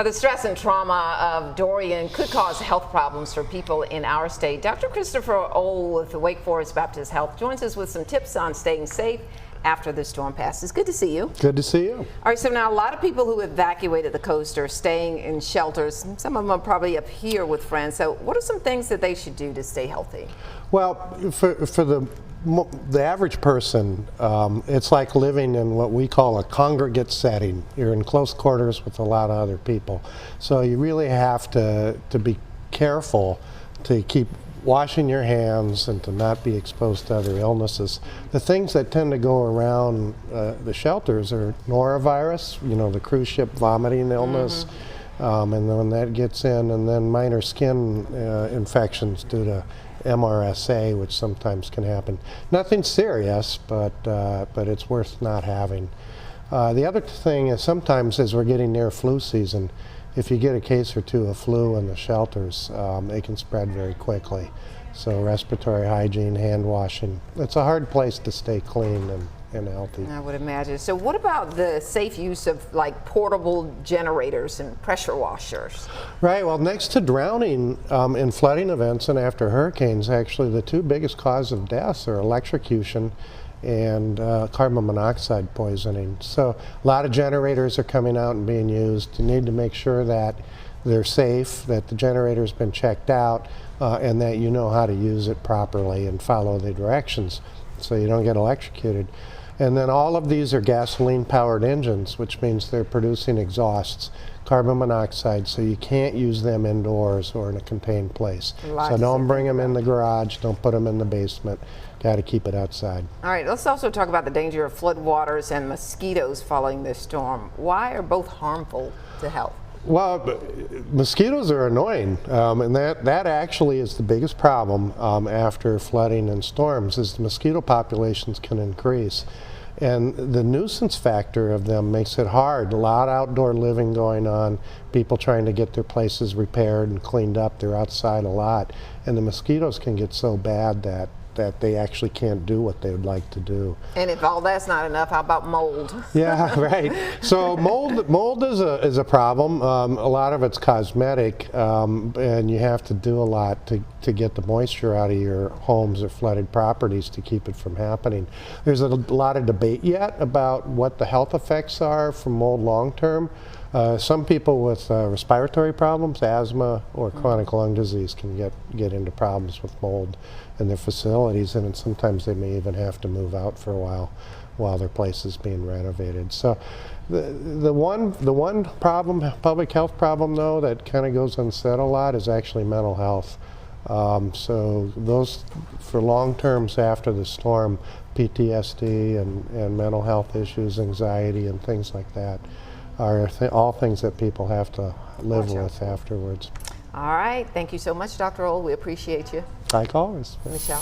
The stress and trauma of Dorian could cause health problems for people in our state. Dr. Christopher Ohl with the Wake Forest Baptist Health joins us with some tips on staying safe after the storm passes. Good to see you. Good to see you. All right, so now a lot of people who evacuated the coast are staying in shelters. Some of them are probably up here with friends. So what are some things that they should do to stay healthy? Well, for the average person, it's like living in what we call a congregate setting. You're in close quarters with a lot of other people. So you really have to be careful to keep washing your hands and to not be exposed to other illnesses. The things that tend to go around the shelters are norovirus, the cruise ship vomiting illness, and then when that gets in, and then minor skin infections due to MRSA, which sometimes can happen. Nothing serious, but it's worth not having. The other thing is sometimes as we're getting near flu season, if you get a case or two of flu in the shelters, they can spread very quickly. So respiratory hygiene, hand washing. It's a hard place to stay clean and healthy. I would imagine. So what about the safe use of like portable generators and pressure washers? Right, well, next to drowning in flooding events and after hurricanes, actually the two biggest causes of deaths are electrocution and carbon monoxide poisoning. So a lot of generators are coming out and being used. You need to make sure that they're safe, that the generator's been checked out, and that you know how to use it properly and follow the directions so you don't get electrocuted. And then all of these are gasoline-powered engines, which means they're producing exhausts, carbon monoxide, so you can't use them indoors or in a contained place. So don't bring them in the garage, don't put them in the basement. Got to keep it outside. All right, let's also talk about the danger of floodwaters and mosquitoes following this storm. Why are both harmful to health? Well, mosquitoes are annoying, and that actually is the biggest problem after flooding and storms, is the mosquito populations can increase. And the nuisance factor of them makes it hard. A lot of outdoor living going on, people trying to get their places repaired and cleaned up. They're outside a lot. And the mosquitoes can get so bad that they actually can't do what they would like to do. And if all that's not enough, how about mold? Yeah, right. So mold is a problem. A lot of it's cosmetic, and you have to do a lot to get the moisture out of your homes or flooded properties to keep it from happening. There's a lot of debate yet about what the health effects are from mold long term. Some people with respiratory problems, asthma, or chronic lung disease can get into problems with mold in their facilities, and sometimes they may even have to move out for a while their place is being renovated. So the one problem, public health problem though, that kind of goes unsaid a lot is actually mental health. So those, for long terms after the storm, PTSD and mental health issues, anxiety and things like that are all things that people have to live with afterwards. All right, thank you so much, Dr. Ohl. We appreciate you. Like always. Michelle.